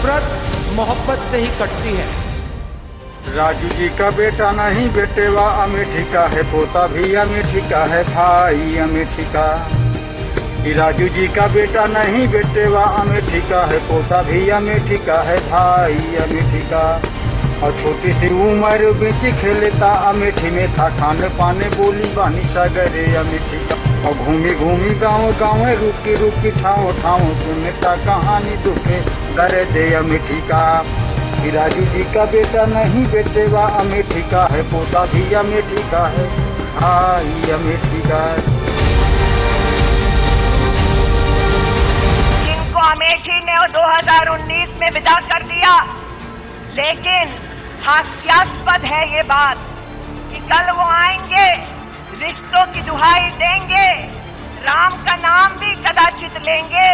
नफरत मोहब्बत से ही कटती है। राजू जी का बेटा नहीं बेटेवा अमेठी का है, पोता भी अमेठी का है, भाई अमेठी का। राजू जी का बेटा नहीं बेटेवा अमेठी का है, पोता भी अमेठी का है, भाई अमेठी का। और छोटी सी उम्र बीच खेलता अमेठी में था, खाने पाने बोली बानी सागरे अमेठी का। और घूमी घूमी गाँव गाँव रुकी रुकी ठाव ठाव सुनता कहानी दुखे करे दे अमेठी का। राजू जी का बेटा नहीं बेटेवा अमेठी का है, पोता भी अमेठी का है, भाई अमेठी का। जिनको अमेठी ने 2019 में विदा कर दिया, लेकिन हास्यास्पद है ये बात कि कल वो आएंगे, रिश्तों की दुहाई देंगे, राम का नाम भी कदाचित लेंगे।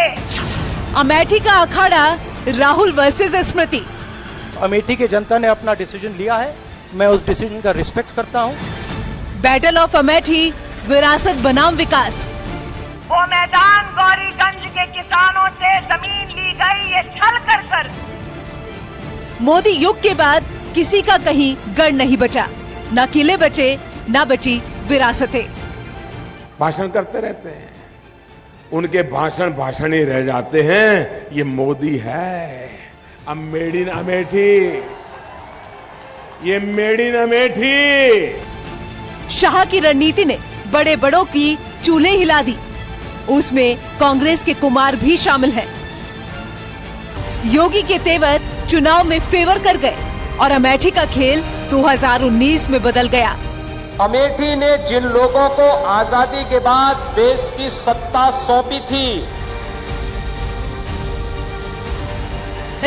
अमेठी का अखाड़ा राहुल वर्सेस स्मृति। अमेठी की जनता ने अपना डिसीजन लिया है, मैं उस डिसीजन का रिस्पेक्ट करता हूँ। बैटल ऑफ अमेठी, विरासत बनाम विकास। वो मैदान गौरीगंज के किसानों से जमीन ली गई, ये छल कर कर। मोदी युग के बाद किसी का कहीं गढ़ नहीं बचा, न किले बचे, न बची विरासतें। भाषण करते रहते हैं, उनके भाषण भाषण ही रह जाते हैं। ये मोदी है, अब मेड इन अमेठी, ये मेड इन अमेठी। शाह की रणनीति ने बड़े बड़ों की चूल्हे हिला दी, उसमें कांग्रेस के कुमार भी शामिल हैं। योगी के तेवर चुनाव में फेवर कर गए और अमेठी का खेल 2019 में बदल गया। अमेठी ने जिन लोगों को आजादी के बाद देश की सत्ता सौंपी थी,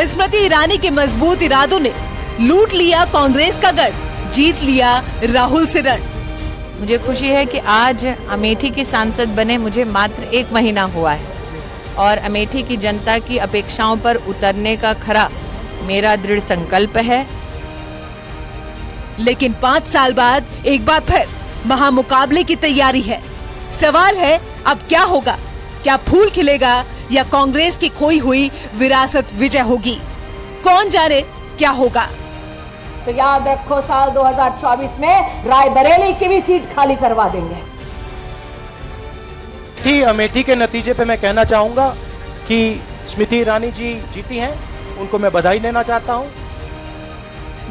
स्मृति ईरानी के मजबूत इरादों ने लूट लिया कांग्रेस का गढ़, जीत लिया राहुल से रण। मुझे खुशी है कि आज अमेठी की सांसद बने मुझे मात्र 1 महीना हुआ है और अमेठी की जनता की अपेक्षाओं पर उतरने का खरा मेरा दृढ़ संकल्प है। लेकिन 5 साल बाद एक बार फिर महामुकाबले की तैयारी है। सवाल है अब क्या होगा? क्या फूल खिलेगा या कांग्रेस की खोई हुई विरासत विजय होगी? कौन जाने क्या होगा। तो याद रखो, साल 2024 में रायबरेली की भी सीट खाली करवा देंगे। अमेठी के नतीजे पे मैं कहना चाहूंगा कि स्मृति ईरानी जी जीती हैं, उनको मैं बधाई देना चाहता हूं।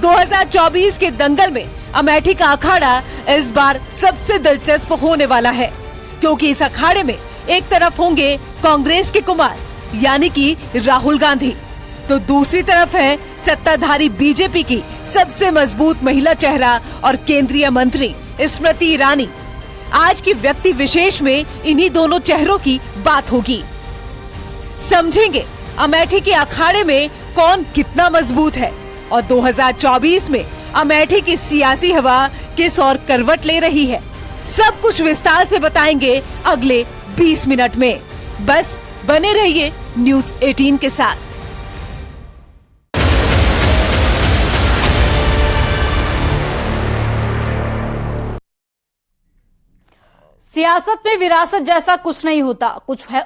2024 के दंगल में अमेठी का अखाड़ा इस बार सबसे दिलचस्प होने वाला है, क्योंकि इस अखाड़े में एक तरफ होंगे कांग्रेस के कुमार यानी कि राहुल गांधी, तो दूसरी तरफ है सत्ताधारी बीजेपी की सबसे मजबूत महिला चेहरा और केंद्रीय मंत्री स्मृति ईरानी। आज की व्यक्ति विशेष में इन्हीं दोनों चेहरों की बात होगी। समझेंगे अमेठी के अखाड़े में कौन कितना मजबूत है और 2024 में अमेठी की सियासी हवा किस ओर करवट ले रही है। सब कुछ विस्तार से बताएंगे अगले 20 मिनट में। बस बने रहिए न्यूज़ 18 के साथ। सियासत में विरासत जैसा कुछ नहीं होता,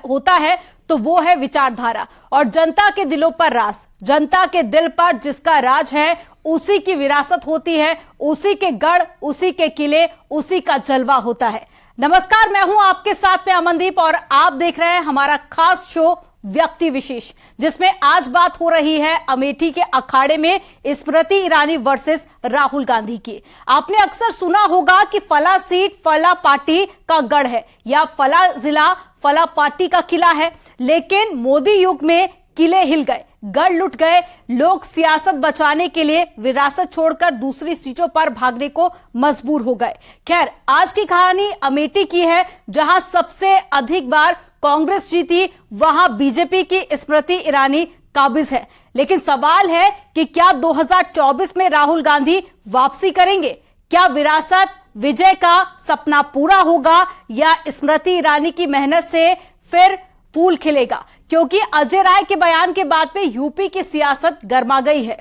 होता है तो वो है विचारधारा और जनता के दिलों पर राज। जनता के दिल पर जिसका राज है उसी की विरासत होती है, उसी के गढ़, उसी के किले, उसी का जलवा होता है। नमस्कार, मैं हूं आपके साथ में अमनदीप और आप देख रहे हैं हमारा खास शो व्यक्ति विशेष, जिसमें आज बात हो रही है अमेठी के अखाड़े में स्मृति ईरानी वर्सेस राहुल गांधी की। आपने अक्सर सुना होगा कि फला सीट फला पार्टी का गढ़ है या फला जिला फला पार्टी का किला है, लेकिन मोदी युग में किले हिल गए, गढ़ लुट गए। लोग सियासत बचाने के लिए विरासत छोड़कर दूसरी सीटों पर भागने को मजबूर हो गए। खैर, आज की कहानी अमेठी की है, जहां सबसे अधिक बार कांग्रेस जीती, वहां बीजेपी की स्मृति ईरानी काबिज है। लेकिन सवाल है कि क्या 2024 में राहुल गांधी वापसी करेंगे? क्या विरासत विजय का सपना पूरा होगा या स्मृति ईरानी की मेहनत से फिर फूल खिलेगा? क्योंकि अजय राय के बयान के बाद में यूपी की सियासत गर्मा गई है।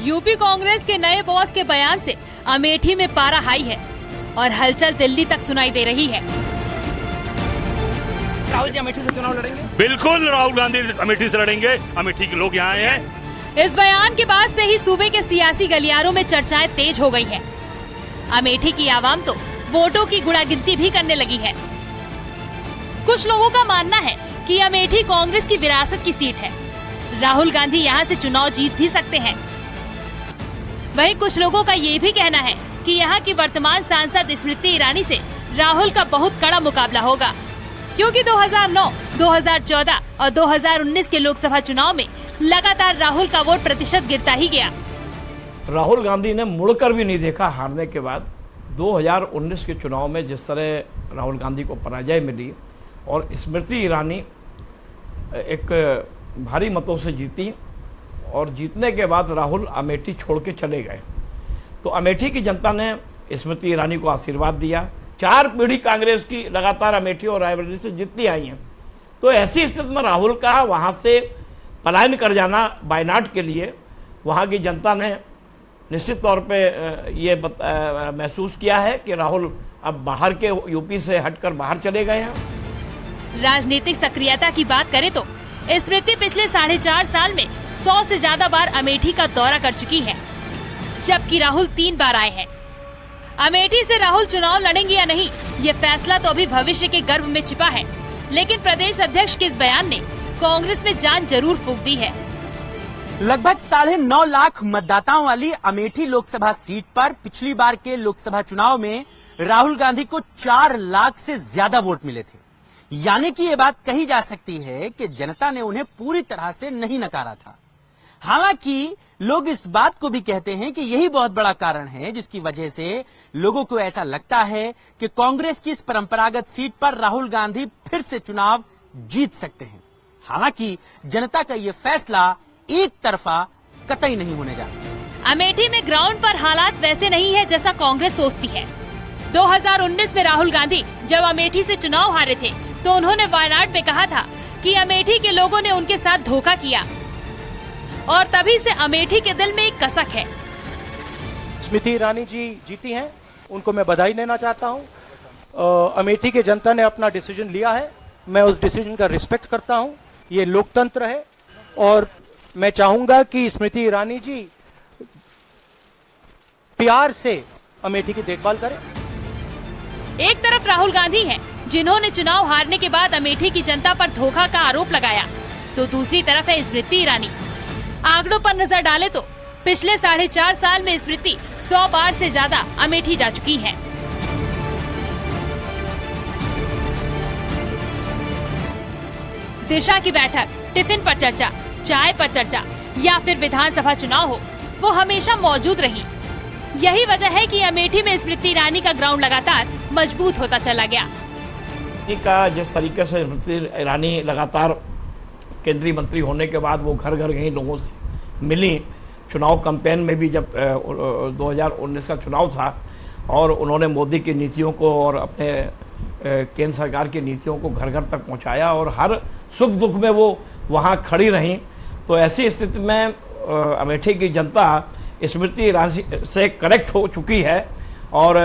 यूपी कांग्रेस के नए बॉस के बयान से अमेठी में पारा हाई है और हलचल दिल्ली तक सुनाई दे रही है। राहुल जी अमेठी से चुनाव लड़ेंगे? बिल्कुल, राहुल गांधी अमेठी से लड़ेंगे। अमेठी के लोग यहाँ आए हैं। इस बयान के बाद से ही सूबे के सियासी गलियारों में चर्चाएं तेज हो गई हैं। अमेठी की आवाम तो वोटों की गुणागिनती भी करने लगी है। कुछ लोगों का मानना है कि अमेठी कांग्रेस की विरासत की सीट है, राहुल गांधी यहाँ से चुनाव जीत भी सकते हैं। वहीं कुछ लोगों का ये भी कहना है कि यहाँ की वर्तमान सांसद स्मृति ईरानी से राहुल का बहुत कड़ा मुकाबला होगा, क्योंकि 2009, 2014 और 2019 के लोकसभा चुनाव में लगातार राहुल का वोट प्रतिशत गिरता ही गया। राहुल गांधी ने मुड़कर भी नहीं देखा हारने के बाद। 2019 के चुनाव में जिस तरह राहुल गांधी को पराजय मिली और स्मृति ईरानी एक भारी मतों से जीती और जीतने के बाद राहुल अमेठी छोड़ के चले गए, तो अमेठी की जनता ने स्मृति ईरानी को आशीर्वाद दिया। 4 पीढ़ी कांग्रेस की लगातार अमेठी और रायबरेली से जीतती आई हैं, तो ऐसी स्थिति में राहुल का वहाँ से पलायन कर जाना वायनाड के लिए वहाँ की जनता ने निश्चित तौर पे ये महसूस किया है कि राहुल अब बाहर के यूपी से हटकर बाहर चले गए हैं। राजनीतिक सक्रियता की बात करें तो स्मृति पिछले 4.5 साल में 100 से ज्यादा बार अमेठी का दौरा कर चुकी है, जबकि राहुल 3 बार आए हैं। अमेठी से राहुल चुनाव लड़ेंगे या नहीं, ये फैसला तो अभी भविष्य के गर्भ में छिपा है, लेकिन प्रदेश अध्यक्ष के इस बयान ने कांग्रेस में जान जरूर फूंक दी है। लगभग 9.5 लाख मतदाताओं वाली अमेठी लोकसभा सीट पर पिछली बार के लोकसभा चुनाव में राहुल गांधी को 4 लाख से ज्यादा वोट मिले थे। यानी कि ये बात कही जा सकती है कि जनता ने उन्हें पूरी तरह से नहीं नकारा था। हालांकि लोग इस बात को भी कहते हैं कि यही बहुत बड़ा कारण है जिसकी वजह से लोगों को ऐसा लगता है कि कांग्रेस की इस परंपरागत सीट पर राहुल गांधी फिर से चुनाव जीत सकते हैं। हालांकि जनता का ये फैसला एक तरफा कतई नहीं होने जा रहा। अमेठी में ग्राउंड पर हालात वैसे नहीं है जैसा कांग्रेस सोचती है। 2019 में राहुल गांधी जब अमेठी से चुनाव हारे थे तो उन्होंने वायनाड में कहा था कि अमेठी के लोगों ने उनके साथ धोखा किया और तभी से अमेठी के दिल में एक कसक है। स्मृति ईरानी जी जीती हैं, उनको मैं बधाई देना चाहता हूं। अमेठी की जनता ने अपना डिसीजन लिया है, मैं उस डिसीजन का रिस्पेक्ट करता हूं। ये लोकतंत्र है और मैं चाहूंगा कि स्मृति ईरानी जी प्यार से अमेठी की देखभाल करें। एक तरफ राहुल गांधी हैं, जिन्होंने चुनाव हारने के बाद अमेठी की जनता पर धोखा का आरोप लगाया, तो दूसरी तरफ है स्मृति ईरानी। आंकड़ों पर नजर डाले तो पिछले 4.5 साल में स्मृति 100 बार से ज्यादा अमेठी जा चुकी हैं। दिशा की बैठक, टिफिन पर चर्चा, चाय पर चर्चा या फिर विधानसभा चुनाव हो, वो हमेशा मौजूद रही। यही वजह है कि अमेठी में स्मृति ईरानी का ग्राउंड लगातार मजबूत होता चला गया। का जिस तरीके से स्मृति ईरानी लगातार केंद्रीय मंत्री होने के बाद वो घर घर गई, लोगों से मिली। चुनाव कैंपेन में भी जब 2019 का चुनाव था और उन्होंने मोदी की नीतियों को और अपने केंद्र सरकार की नीतियों को घर घर तक पहुंचाया और हर सुख दुख में वो वहां खड़ी रहीं, तो ऐसी स्थिति में अमेठी की जनता स्मृति ईरानी से कनेक्ट हो चुकी है और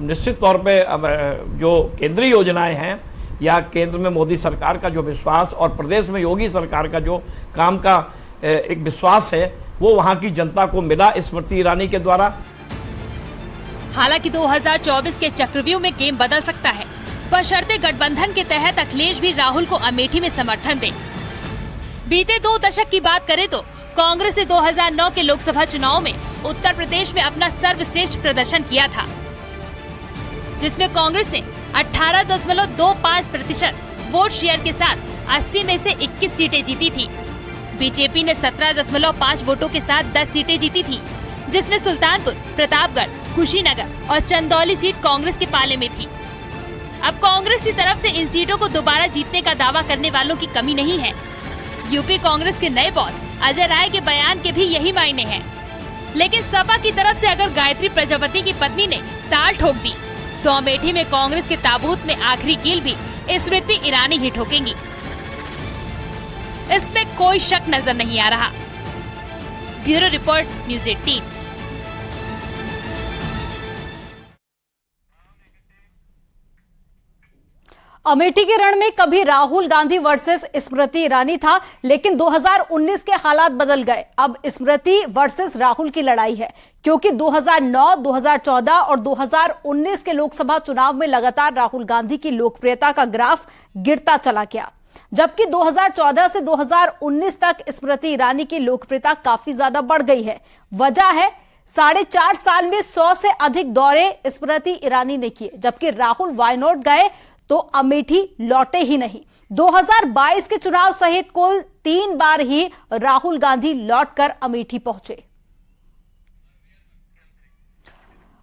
निश्चित तौर पे जो केंद्रीय योजनाएं हैं या केंद्र में मोदी सरकार का जो विश्वास और प्रदेश में योगी सरकार का जो काम का एक विश्वास है, वो वहां की जनता को मिला स्मृति ईरानी के द्वारा। हालांकि 2024 के चक्रव्यूह में गेम बदल सकता है, बशर्ते गठबंधन के तहत अखिलेश भी राहुल को अमेठी में समर्थन दे। बीते 2 दशक की बात करें तो कांग्रेस ने 2009 के लोकसभा चुनाव में उत्तर प्रदेश में अपना सर्वश्रेष्ठ प्रदर्शन किया था, जिसमें कांग्रेस ने 18.25% वोट शेयर के साथ 80 में से 21 सीटें जीती थी। बीजेपी ने 17.5 वोटों के साथ 10 सीटें जीती थी, जिसमें सुल्तानपुर, प्रतापगढ़, कुशीनगर और चंदौली सीट कांग्रेस के पाले में थी। अब कांग्रेस की तरफ से इन सीटों को दोबारा जीतने का दावा करने वालों की कमी नहीं है। यूपी कांग्रेस के नए बॉस अजय राय के बयान के भी यही मायने हैं। लेकिन सपा की तरफ से अगर गायत्री प्रजापति की पत्नी ने ताल ठोक दी तो अमेठी में कांग्रेस के ताबूत में आखिरी कील भी स्मृति ईरानी ही ठोकेंगी, इसमें कोई शक नजर नहीं आ रहा। Bureau report, news 18। अमेठी के रण में कभी राहुल गांधी वर्सेस स्मृति ईरानी था, लेकिन 2019 के हालात बदल गए। अब स्मृति वर्सेस राहुल की लड़ाई है, क्योंकि 2009, 2014 और 2019 के लोकसभा चुनाव में लगातार राहुल गांधी की लोकप्रियता का ग्राफ गिरता चला गया, जबकि 2014 से 2019 तक स्मृति ईरानी की लोकप्रियता काफी ज्यादा बढ़ गई है। वजह है 4.5 साल में 100 से अधिक दौरे स्मृति ईरानी ने किए, जबकि राहुल वायनाड गए तो अमेठी लौटे ही नहीं। 2022 के चुनाव सहित कुल 3 बार ही राहुल गांधी लौटकर अमेठी पहुंचे।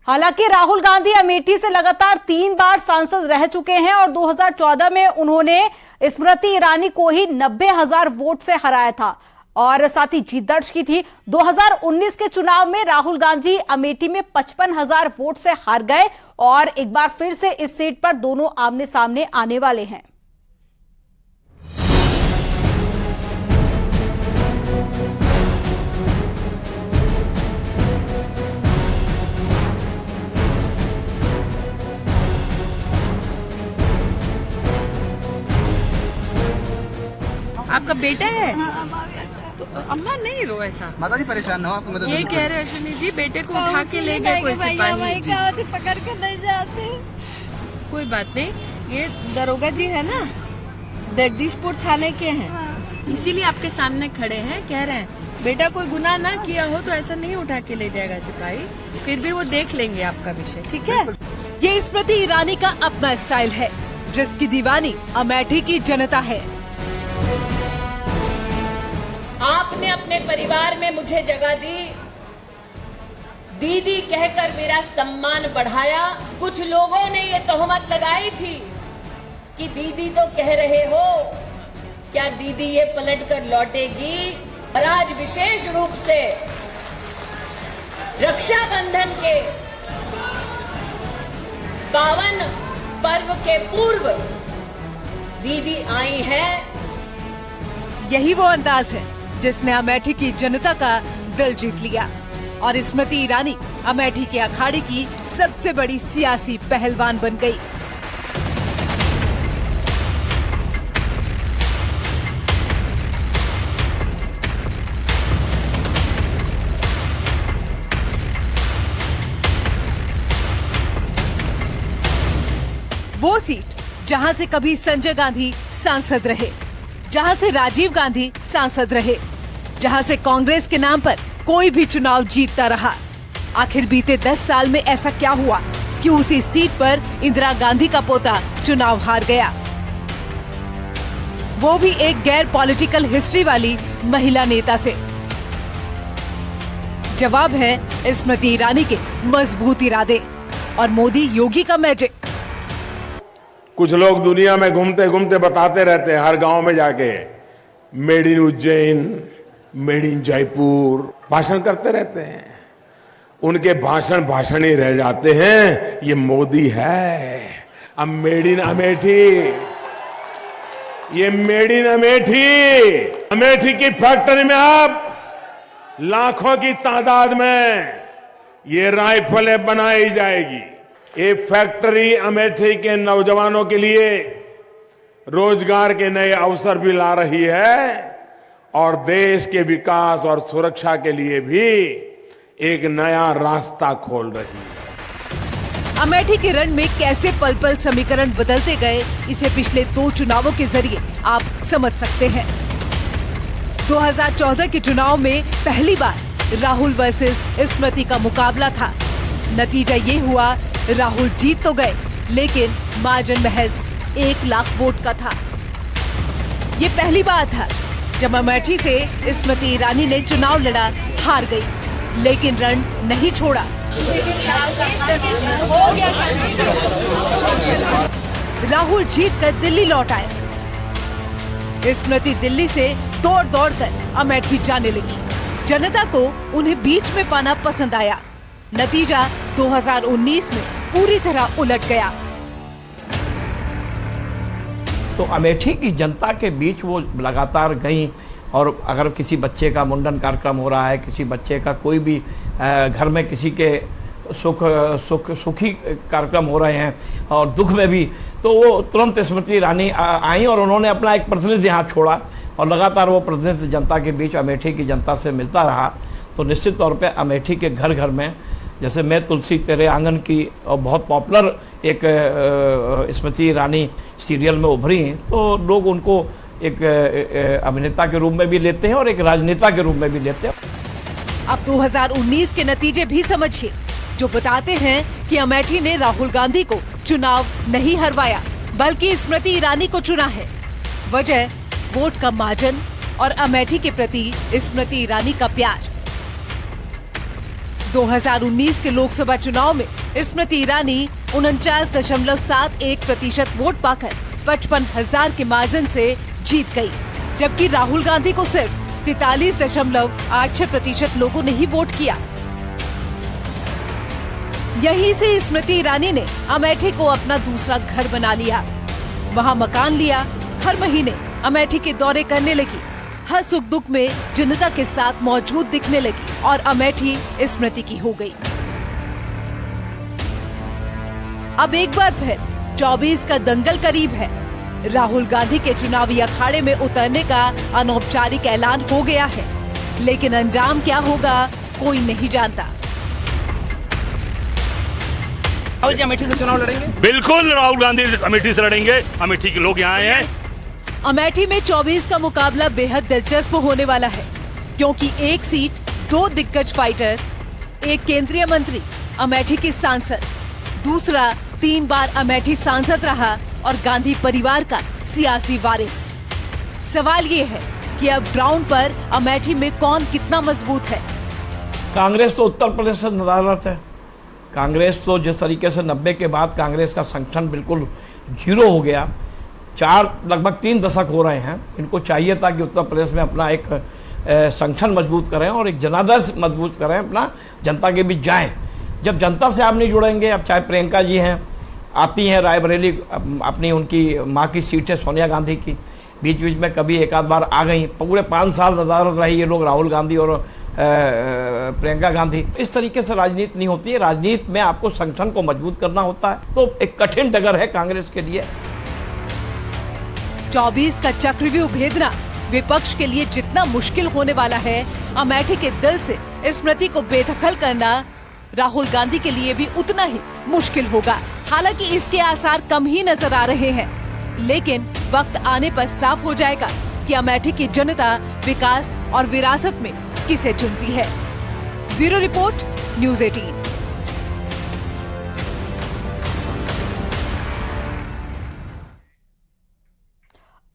हालांकि राहुल गांधी अमेठी से लगातार 3 बार सांसद रह चुके हैं और 2014 में उन्होंने स्मृति ईरानी को ही 90,000 वोट से हराया था और साथ ही जीत दर्ज की थी। 2019 के चुनाव में राहुल गांधी अमेठी में 55,000 वोट से हार गए और एक बार फिर से इस सीट पर दोनों आमने सामने आने वाले हैं। आपका बेटा है? तो अम्मा नहीं रो ऐसा। माता जी परेशान हो, आपको मदद ये कह रहे अश्विनी जी बेटे को उठा के ले गए कोई सिपाही। पकड़ के नहीं जाते। कोई बात नहीं, ये दरोगा जी है ना, जगदीशपुर थाने के हैं, इसीलिए आपके सामने खड़े हैं। कह रहे हैं बेटा कोई गुनाह ना किया हो तो ऐसा नहीं उठा के ले जाएगा सिपाही, फिर भी वो देख लेंगे आपका विषय, ठीक है। ये स्मृति ईरानी का अपना स्टाइल है, जिसकी दीवानी अमेठी की जनता है। आपने अपने परिवार में मुझे जगह दी, दीदी कहकर मेरा सम्मान बढ़ाया। कुछ लोगों ने ये तोहमत लगाई थी कि दीदी तो कह रहे हो, क्या दीदी ये पलट कर लौटेगी? और आज विशेष रूप से रक्षाबंधन के पावन पर्व के पूर्व दीदी आई है। यही वो अंदाज है जिसने अमेठी की जनता का दिल जीत लिया और स्मृति ईरानी अमेठी के अखाड़े की सबसे बड़ी सियासी पहलवान बन गई। वो सीट जहां से कभी संजय गांधी सांसद रहे, जहां से राजीव गांधी सांसद रहे, जहां से कांग्रेस के नाम पर कोई भी चुनाव जीतता रहा। आखिर बीते 10 साल में ऐसा क्या हुआ कि उसी सीट पर इंदिरा गांधी का पोता चुनाव हार गया, वो भी एक गैर पॉलिटिकल हिस्ट्री वाली महिला नेता से। जवाब है स्मृति ईरानी के मजबूत इरादे और मोदी योगी का मैजिक। कुछ लोग दुनिया में घूमते घूमते बताते रहते हैं, हर गांव में जाके made in Ujjain, made in Jaipur भाषण करते रहते हैं। उनके भाषण ही रह जाते हैं। ये मोदी है। अब मेड इन अमेठी, ये मेड इन अमेठी, अमेठी की फैक्ट्री में अब लाखों की तादाद में ये राइफलें बनाई जाएगी। ये फैक्ट्री अमेठी के नौजवानों के लिए रोजगार के नए अवसर भी ला रही है और देश के विकास और सुरक्षा के लिए भी एक नया रास्ता खोल रही है। अमेठी के रण में कैसे पल पल समीकरण बदलते गए, इसे पिछले 2 चुनावों के जरिए आप समझ सकते हैं। 2014 के चुनाव में पहली बार राहुल वर्सेस स्मृति का मुकाबला था। नतीजा ये हुआ, राहुल जीत तो गए, लेकिन मार्जिन महज 1 लाख वोट का था। ये पहली बार था जब अमेठी से स्मृति ईरानी ने चुनाव लड़ा, हार गई, लेकिन रण नहीं छोड़ा। राहुल जीतकर दिल्ली लौट आए। स्मृति दिल्ली से दौड़ दौड़ कर अमेठी जाने लगी। जनता को उन्हें बीच में पाना पसंद आया। नतीजा 2019 में पूरी तरह उलट गया। तो अमेठी की जनता के बीच वो लगातार गई और अगर किसी बच्चे का मुंडन कार्यक्रम हो रहा है, किसी बच्चे का कोई भी घर में किसी के सुखी कार्यक्रम हो रहे हैं और दुख में भी, तो वो तुरंत स्मृति ईरानी आई और उन्होंने अपना एक प्रतिनिधि यहाँ छोड़ा और लगातार वो प्रतिनिधि जनता के बीच अमेठी की जनता से मिलता रहा। तो निश्चित तौर पे अमेठी के घर घर में, जैसे मैं तुलसी तेरे आंगन की और बहुत पॉपुलर एक स्मृति ईरानी सीरियल में उभरी हैं, तो लोग उनको एक अभिनेता के रूप में भी लेते हैं और एक राजनेता के रूप में भी लेते हैं। अब 2019 के नतीजे भी समझिए, जो बताते हैं कि अमेठी ने राहुल गांधी को चुनाव नहीं हरवाया बल्कि स्मृति ईरानी को चुना है। वजह वोट का मार्जिन और अमेठी के प्रति स्मृति ईरानी का प्यार। 2019 के लोकसभा चुनाव में स्मृति ईरानी 49.71% वोट पाकर 55,000 के मार्जिन से जीत गई, जबकि राहुल गांधी को सिर्फ 43.86% लोगों ने ही वोट किया। यहीं से स्मृति ईरानी ने अमेठी को अपना दूसरा घर बना लिया। वहां मकान लिया, हर महीने अमेठी के दौरे करने लगी, हर सुख दुख में जनता के साथ मौजूद दिखने लगी और अमेठी स्मृति की हो गई। अब एक बार फिर 24 का दंगल करीब है। राहुल गांधी के चुनावी अखाड़े में उतरने का अनौपचारिक ऐलान हो गया है, लेकिन अंजाम क्या होगा कोई नहीं जानता। अमेठी से चुनाव लड़ेंगे? बिल्कुल, राहुल गांधी अमेठी से लड़ेंगे। अमेठी के लोग यहाँ आए हैं। अमेठी में 24 का मुकाबला बेहद दिलचस्प होने वाला है, क्योंकि एक सीट, 2 दिग्गज फाइटर, एक केंद्रीय मंत्री, अमेठी की सांसद, दूसरा 3 बार अमेठी सांसद रहा और गांधी परिवार का सियासी वारिस। सवाल ये है कि अब ग्राउंड पर अमेठी में कौन कितना मजबूत है। कांग्रेस तो उत्तर प्रदेश से नदारत है। कांग्रेस तो जिस तरीके से 90 के बाद कांग्रेस का संगठन बिल्कुल जीरो हो गया, लगभग 3 दशक हो रहे हैं। इनको चाहिए था कि उत्तर प्रदेश में अपना एक संगठन मजबूत करें और एक जनादेश मजबूत करें, अपना जनता के बीच जाएं। जब जनता से आप नहीं जुड़ेंगे, अब चाहे प्रियंका जी हैं, आती हैं रायबरेली, अपनी उनकी माँ की सीट है सोनिया गांधी की, बीच बीच में कभी एक आध बार आ गई, पूरे 5 साल नदारत रही ये लोग, राहुल गांधी और प्रियंका गांधी। इस तरीके से राजनीति नहीं होती है। राजनीति में आपको संगठन को मजबूत करना होता है, तो एक कठिन डगर है कांग्रेस के लिए। 24 का चक्रव्यूह भेदना विपक्ष के लिए जितना मुश्किल होने वाला है, अमेठी के दिल से स्मृति को बेदखल करना राहुल गांधी के लिए भी उतना ही मुश्किल होगा। हालांकि इसके आसार कम ही नजर आ रहे हैं, लेकिन वक्त आने पर साफ हो जाएगा कि अमेठी की जनता विकास और विरासत में किसे चुनती है। Bureau report, news 18।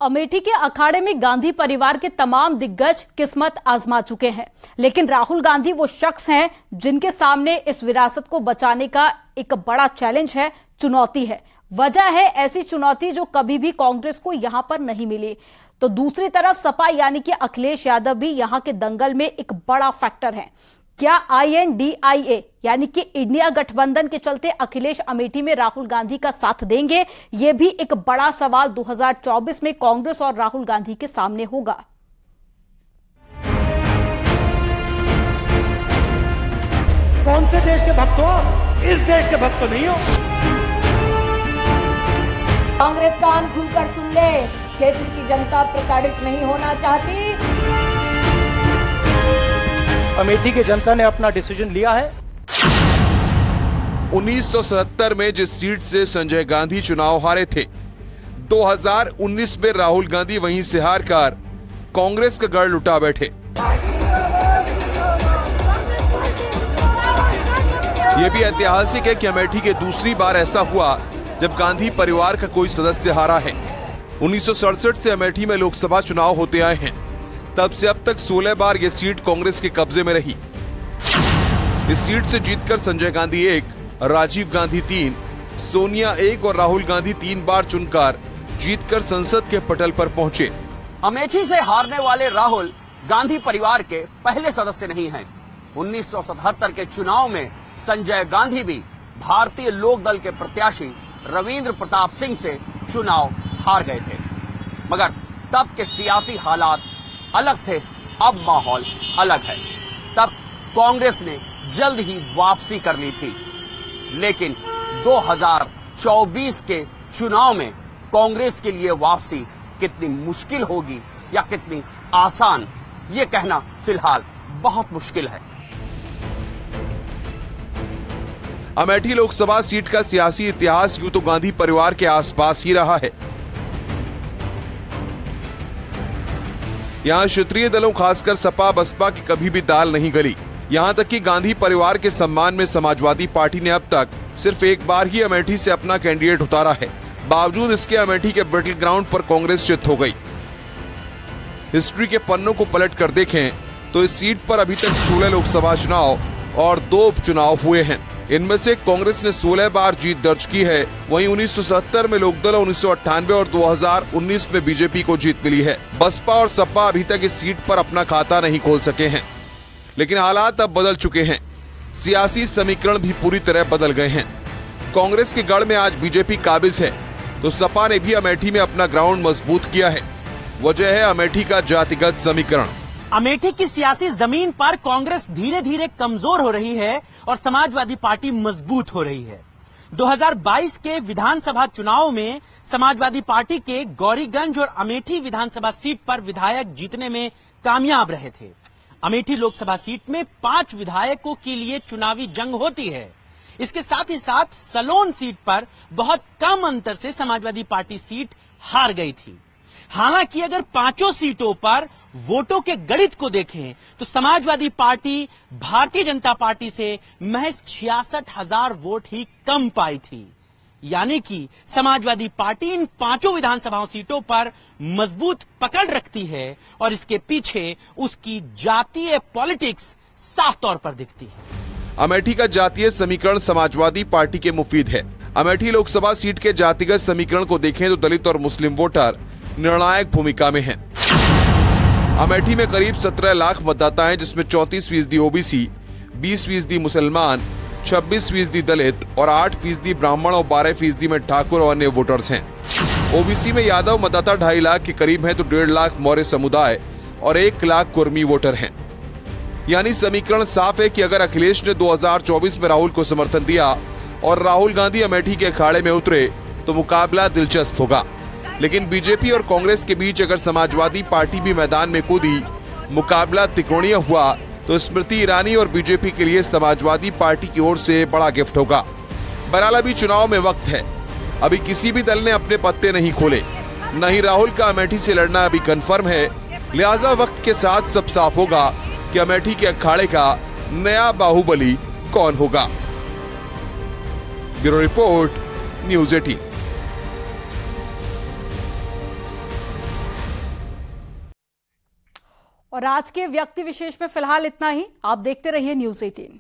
अमेठी के अखाड़े में गांधी परिवार के तमाम दिग्गज किस्मत आजमा चुके हैं, लेकिन राहुल गांधी वो शख्स हैं जिनके सामने इस विरासत को बचाने का एक बड़ा चैलेंज है, चुनौती है। वजह है ऐसी चुनौती जो कभी भी कांग्रेस को यहां पर नहीं मिली। तो दूसरी तरफ सपा यानी कि अखिलेश यादव भी यहां के दंगल में एक बड़ा फैक्टर है। क्या INDIA यानी कि इंडिया गठबंधन के चलते अखिलेश अमेठी में राहुल गांधी का साथ देंगे? यह भी एक बड़ा सवाल 2024 में कांग्रेस और राहुल गांधी के सामने होगा। कौन से देश के भक्त हो? इस देश के भक्त तो नहीं हो। कांग्रेस कान खुलकर सुन ले, क्षेत्र की जनता प्रताड़ित नहीं होना चाहती। अमेठी की जनता ने अपना डिसीजन लिया है। 1977 में जिस सीट से संजय गांधी चुनाव हारे थे, 2019 में राहुल गांधी वहीं से हारकर कांग्रेस का गढ़ लुटा बैठे। यह भी ऐतिहासिक है कि अमेठी के दूसरी बार ऐसा हुआ जब गांधी परिवार का कोई सदस्य हारा है। 1967 से अमेठी में लोकसभा चुनाव होते आए हैं, तब से अब तक 16 बार यह सीट कांग्रेस के कब्जे में रही। इस सीट से जीतकर संजय गांधी 1, राजीव गांधी 3, सोनिया 1 और राहुल गांधी 3 बार चुनकर जीतकर संसद के पटल पर पहुंचे। अमेठी से हारने वाले राहुल गांधी परिवार के पहले सदस्य नहीं हैं। 1977 के चुनाव में संजय गांधी भी भारतीय लोक दल के प्रत्याशी रविंद्र प्रताप सिंह से चुनाव हार गए थे, मगर तब के सियासी हालात अलग थे, अब माहौल अलग है। तब कांग्रेस ने जल्द ही वापसी कर ली थी, लेकिन 2024 के चुनाव में कांग्रेस के लिए वापसी कितनी मुश्किल होगी या कितनी आसान, ये कहना फिलहाल बहुत मुश्किल है। अमेठी लोकसभा सीट का सियासी इतिहास यूं तो गांधी परिवार के आसपास ही रहा है। यहां क्षेत्रीय दलों खासकर सपा बसपा की कभी भी दाल नहीं गली। यहां तक कि गांधी परिवार के सम्मान में समाजवादी पार्टी ने अब तक सिर्फ एक बार ही अमेठी से अपना कैंडिडेट उतारा है। बावजूद इसके अमेठी के बैटल ग्राउंड पर कांग्रेस चित हो गई। हिस्ट्री के पन्नों को पलट कर देखें तो इस सीट पर अभी तक 16 लोकसभा चुनाव और 2 उपचुनाव हुए हैं। इनमें से कांग्रेस ने 16 बार जीत दर्ज की है। वहीं 1970 में लोकदल, 1998 और 2019 में बीजेपी को जीत मिली है। बसपा और सपा अभी तक इस सीट पर अपना खाता नहीं खोल सके हैं, लेकिन हालात अब बदल चुके हैं। सियासी समीकरण भी पूरी तरह बदल गए हैं। कांग्रेस के गढ़ में आज बीजेपी काबिज है तो सपा ने भी अमेठी में अपना ग्राउंड मजबूत किया है। वजह है अमेठी का जातिगत समीकरण। अमेठी की सियासी जमीन पर कांग्रेस धीरे धीरे कमजोर हो रही है और समाजवादी पार्टी मजबूत हो रही है। 2022 के विधानसभा चुनाव में समाजवादी पार्टी के गौरीगंज और अमेठी विधानसभा सीट पर विधायक जीतने में कामयाब रहे थे। अमेठी लोकसभा सीट में 5 विधायकों के लिए चुनावी जंग होती है। इसके साथ ही साथ सलोन सीट पर बहुत कम अंतर से समाजवादी पार्टी सीट हार गई थी। हालांकि अगर 5 सीटों पर वोटों के गणित को देखें तो समाजवादी पार्टी भारतीय जनता पार्टी से महज 66,000 वोट ही कम पाई थी। यानी कि समाजवादी पार्टी इन 5 विधानसभा सीटों पर मजबूत पकड़ रखती है और इसके पीछे उसकी जातीय पॉलिटिक्स साफ तौर पर दिखती है। अमेठी का जातीय समीकरण समाजवादी पार्टी के मुफीद है। अमेठी लोकसभा सीट के जातिगत समीकरण को देखें तो दलित और मुस्लिम वोटर निर्णायक भूमिका में हैं। अमेठी में करीब 17 लाख मतदाता हैं, जिसमें 34% ओबीसी, 20% मुसलमान, 26% दलित और 8% ब्राह्मण और 12% में ठाकुर और अन्य वोटर्स हैं। ओबीसी में यादव मतदाता 2.5 लाख के करीब हैं तो 1.5 लाख मौर्य समुदाय और 1 लाख कुर्मी वोटर हैं। यानी समीकरण साफ है कि अगर अखिलेश ने 2024 में राहुल को समर्थन दिया और राहुल गांधी अमेठी के अखाड़े में उतरे तो मुकाबला दिलचस्प होगा। लेकिन बीजेपी और कांग्रेस के बीच अगर समाजवादी पार्टी भी मैदान में कूदी, मुकाबला त्रिकोणीय हुआ तो स्मृति ईरानी और बीजेपी के लिए समाजवादी पार्टी की ओर से बड़ा गिफ्ट होगा। बहरहाल अभी चुनाव में वक्त है। अभी किसी भी दल ने अपने पत्ते नहीं खोले, न ही राहुल का अमेठी से लड़ना अभी कंफर्म है। लिहाजा वक्त के साथ सब साफ होगा कि अमेठी के अखाड़े का नया बाहुबली कौन होगा। Bureau report, news 18। और आज के व्यक्ति विशेष में फिलहाल इतना ही। आप देखते रहिए न्यूज़ 18।